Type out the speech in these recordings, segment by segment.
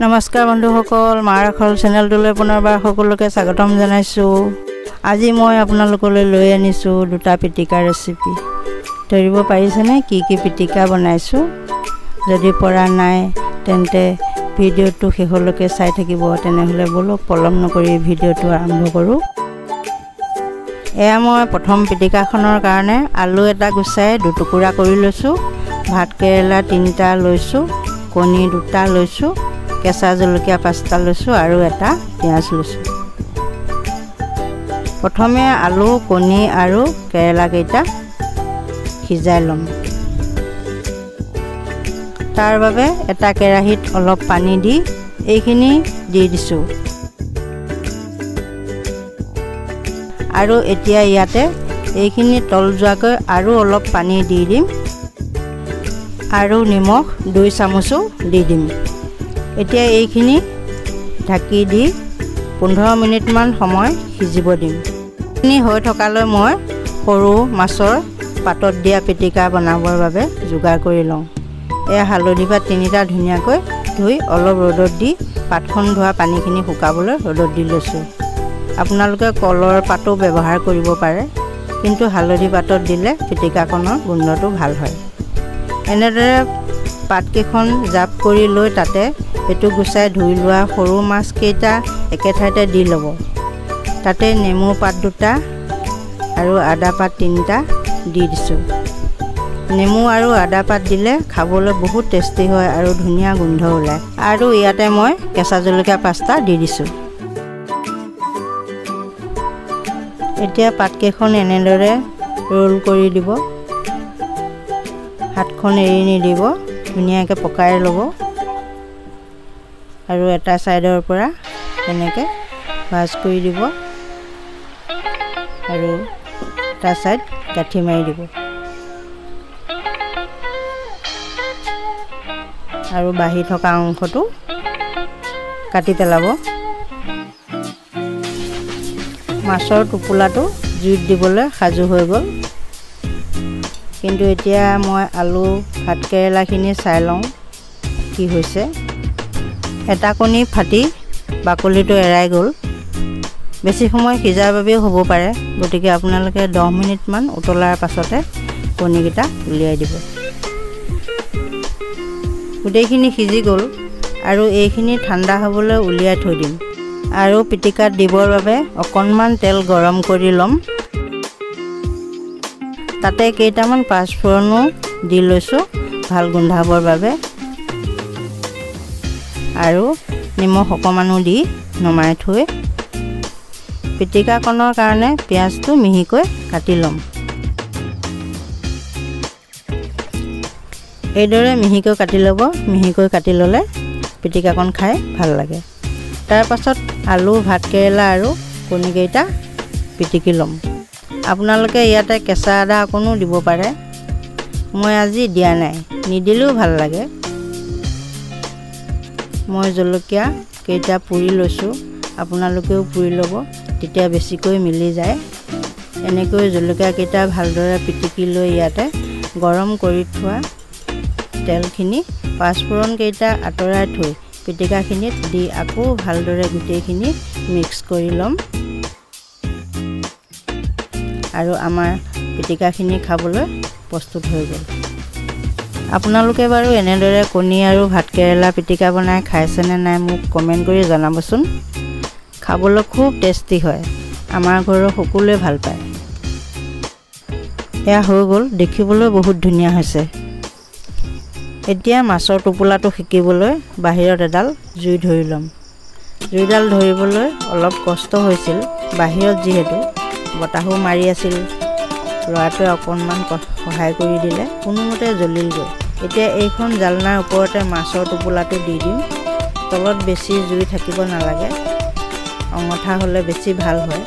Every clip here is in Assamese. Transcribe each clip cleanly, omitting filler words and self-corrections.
নমস্কাৰ বন্ধুসকল, মাৰাখল চেনেলটোলৈ পুনৰবাৰ সকলোকে স্বাগতম জনাইছো। আজি মই আপোনালোকলৈ লৈ আনিছো দুটা পিটিকা ৰেচিপি। ধৰিব পাৰিছেনে কি কি পিটিকা বনাইছো? যদি পৰা নাই তেন্তে ভিডিঅ'টো শেষলৈকে চাই থাকিব। তেনেহ'লে বলক পলম নকৰি ভিডিঅ'টো আৰম্ভ কৰোঁ। এয়া মই প্ৰথম পিটিকাখনৰ কাৰণে আলু এটা গুচাই দুটুকুৰা কৰি লৈছোঁ, ভাত কেৰেলা 3টা লৈছোঁ, কণী 2টা লৈছোঁ, কেঁচা জলকীয়া 5টা লৈছোঁ আৰু এটা পিঁয়াজ লৈছোঁ। প্ৰথমে আলু, কণী আৰু কেৰেলাকেইটা সিজাই ল'ম। তাৰ বাবে এটা কেৰাহীত অলপ পানী দি এইখিনি দি দিছোঁ আৰু এতিয়া ইয়াতে এইখিনি তল যোৱাকৈ আৰু অলপ পানী দি দিম আৰু নিমখ 2 চামুচো দি দিম। এতিয়া এইখিনি ঢাকি দি 15 মিনিটমান সময় সিজিব দিম। এইখিনি হৈ থকালৈ মই সৰু মাছৰ পাতত দিয়া পিটিকা বনাবৰ বাবে যোগাৰ কৰি লওঁ। এয়া হালধি পাত 3টা ধুনীয়াকৈ ধুই অলপ ৰ'দত দি পাতখন ধোৱা পানীখিনি শুকাবলৈ ৰ'দত দি লৈছোঁ। আপোনালোকে কলৰ পাতো ব্যৱহাৰ কৰিব পাৰে, কিন্তু হালধি পাতত দিলে পিটিকাখনৰ গোন্ধটো ভাল হয়। এনেদৰে পাতকেইখন জাপ কৰি লৈ তাতে পেটু গুচাই ধুই লোৱা সৰু মাছকেইটা একে ঠাইতে দি ল'ব। তাতে নেমু পাত 2টা আৰু আদা পাত 3টা দি দিছোঁ। নেমু আৰু আদা পাত দিলে খাবলৈ বহুত টেষ্টি হয় আৰু ধুনীয়া গোন্ধ ওলায়। আৰু ইয়াতে মই কেঁচা জলকীয়া 5টা দি দিছোঁ। এতিয়া পাতকেইখন এনেদৰে ৰোল কৰি দিব। হাতখন এৰি নিদিব, ধুনীয়াকৈ পকাই ল'ব আৰু এটা ছাইডৰ পৰা এনেকৈ ভাজ কৰি দিব আৰু এটা ছাইড গাঁঠি মাৰি দিব আৰু বাঢ়ি থকা অংশটো কাটি পেলাব। মাছৰ টোপোলাটো জুইত দিবলৈ সাজু হৈ গ'ল। কিন্তু এতিয়া মই আলু ভাত কেৰেলাখিনি চাই লওঁ কি হৈছে। এটা কণী ফাটি বাকলিটো এৰাই গ'ল। বেছি সময় সিজাৰ বাবেও হ'ব পাৰে, গতিকে আপোনালোকে 10 মিনিটমান উতলাৰ পাছতে কণীকেইটা উলিয়াই দিব। গোটেইখিনি সিজি গ'ল আৰু এইখিনি ঠাণ্ডা হ'বলৈ উলিয়াই থৈ দিম আৰু পিটিকাত দিবৰ বাবে অকণমান তেল গৰম কৰি ল'ম। তাতে কেইটামান পাঁচফোৰণো দি লৈছোঁ ভাল গোন্ধাবৰ বাবে আৰু নিমখ অকণমানো দি নমাই থৈ পিটিকাকণৰ কাৰণে পিঁয়াজটো মিহিকৈ কাটি ল'ম। এইদৰে মিহিকৈ কাটি ল'ব। মিহিকৈ কাটি ল'লে পিটিকাকণ খাই ভাল লাগে। তাৰ পাছত আলু, ভাত কেৰেলা আৰু কণীকেইটা পিটিকি ল'ম। আপোনালোকে ইয়াতে কেঁচা আদা অকণো দিব পাৰে। মই আজি দিয়া নাই, নিদিলেও ভাল লাগে। মই জলকীয়া কেইটা পুৰি লৈছোঁ, আপোনালোকেও পুৰি ল'ব, তেতিয়া বেছিকৈ মিলি যায়। এনেকৈ জলকীয়াকেইটা ভালদৰে পিটিকি লৈ ইয়াতে গৰম কৰি থোৱা তেলখিনি পাঁচফোৰণকেইটা আঁতৰাই থৈ পিটিকাখিনিত দি আকৌ ভালদৰে গোটেইখিনি মিক্স কৰি ল'ম আৰু আমাৰ পিটিকাখিনি খাবলৈ প্ৰস্তুত হৈ গ'ল। আপোনালোকে বাৰু এনেদৰে কণী আৰু ভাত কেৰেলা পিটিকা বনাই খাইছেনে নাই মোক কমেণ্ট কৰি জনাবচোন। খাবলৈ খুব টেষ্টি হয়, আমাৰ ঘৰৰ সকলোৱে ভাল পায়। এয়া হৈ গ'ল, দেখিবলৈ বহুত ধুনীয়া হৈছে। এতিয়া মাছৰ টোপোলাটো সেকিবলৈ বাহিৰত এডাল জুই ধৰি ল'ম। জুইডাল ধৰিবলৈ অলপ কষ্ট হৈছিল, বাহিৰত যিহেতু বতাহো মাৰি আছিল। ল'ৰাটোৱে অকণমান সহায় কৰি দিলে, কোনোমতে জ্বলিলগৈ। এতিয়া এইখন জালনাৰ ওপৰতে মাছৰ টোপোলাটো দি দিম। তলত বেছি জুই থাকিব নালাগে, অঙঠা হ'লে বেছি ভাল হয়।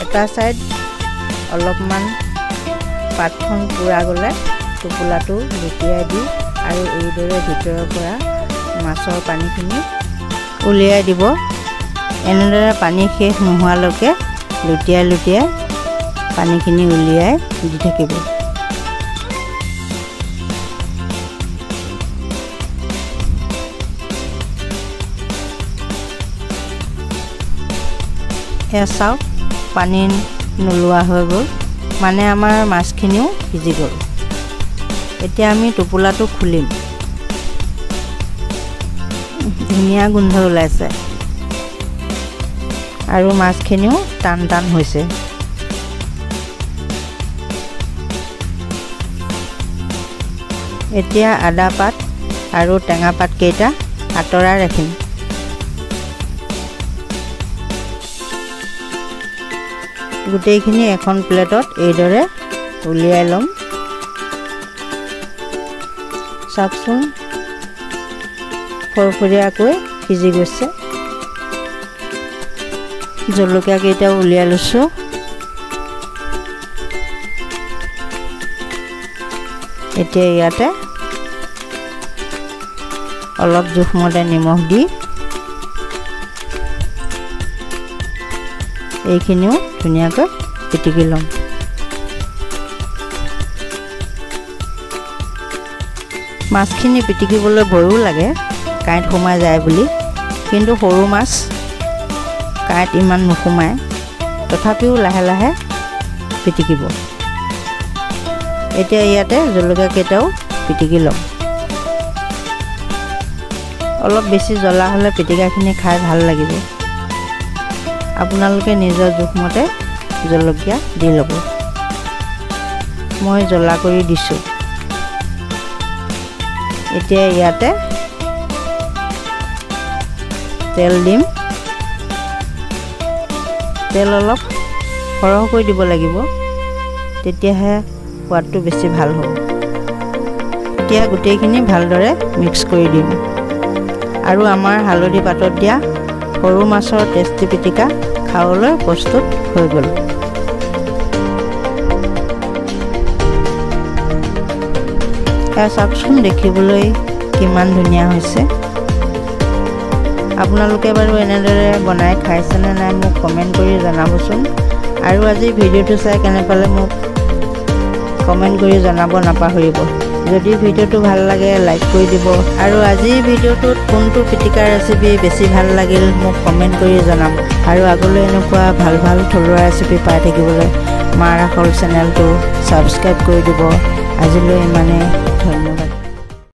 এটা ছাইড অলপমান পাতখন পুৰা গ'লে টোপোলাটো লুটিয়াই দি আৰু এইদৰে ভিতৰৰ পৰা মাছৰ পানীখিনি উলিয়াই দিব। এনেদৰে পানী শেষ নোহোৱালৈকে লুটিয়াই লুটিয়াই পানীখিনি উলিয়াই দি থাকিব। এয়া চাওক পানী নোলোৱা হৈ গ'ল, মানে আমাৰ মাছখিনিও সিজি গ'ল। এতিয়া আমি টোপোলাটো খুলিম। ধুনীয়া গোন্ধ ওলাইছে আৰু মাছখিনিও টান টান হৈছে। এতিয়া আদা পাত আৰু টেঙা পাতকেইটা আঁতৰাই ৰাখিম। গোটেইখিনি এখন প্লেটত এইদৰে উলিয়াই ল'ম। চাওকচোন ফৰফৰীয়াকৈ সিজি গৈছে। জলকীয়াকেইটাও উলিয়াই লৈছোঁ। এতিয়া ইয়াতে অলপ জোখমতে নিমখ দি এইখিনিও ধুনীয়াকৈ পিটিকি ল'ম। মাছখিনি পিটিকিবলৈ ভয়ো লাগে, কাঁইট সোমাই যায় বুলি, কিন্তু সৰু মাছ কাঁইট ইমান নোসোমায়, তথাপিও লাহে লাহে পিটিকিব। এতিয়া ইয়াতে জলকীয়াকেইটাও পিটিকি ল'ম। অলপ বেছি জ্বলা হ'লে পিটিকাখিনি খাই ভাল লাগিব। আপোনালোকে নিজৰ জোখমতে জলকীয়া দি ল'ব। মই জ্বলা কৰি দিছোঁ। এতিয়া ইয়াতে তেল দিম। তেল অলপ সৰহকৈ দিব লাগিব, তেতিয়াহে সোৱাদটো বেছি ভাল হ'ব। এতিয়া গোটেইখিনি ভালদৰে মিক্স কৰি দিম আৰু আমাৰ হালধি পাতত দিয়া সৰু মাছৰ টেষ্টি পিটিকা খাবলৈ প্ৰস্তুত হৈ গ'ল। এয়া চাওকচোন দেখিবলৈ কিমান ধুনীয়া হৈছে। আপোনালোকে বাৰু এনেদৰে বনাই খাইছেনে নাই মোক কমেণ্ট কৰি জনাবচোন। আৰু আজি ভিডিঅ'টো চাই কেনে পালে মোক কমেণ্ট কৰি জনাব নাপাহৰিব। যদি ভিডিঅ'টো ভাল লাগে লাইক কৰি দিব, আৰু আজিৰ ভিডিঅ'টোত কোনটো পিটিকাৰ ৰেচিপি বেছি ভাল লাগিল মোক কমেণ্ট কৰি জনাব। আৰু আগলৈ এনেকুৱা ভাল ভাল থলুৱা ৰেচিপি পাই থাকিবলৈ মাৰ আখল চেনেলটো ছাবস্ক্ৰাইব কৰি দিব। আজিলৈ ইমানেই।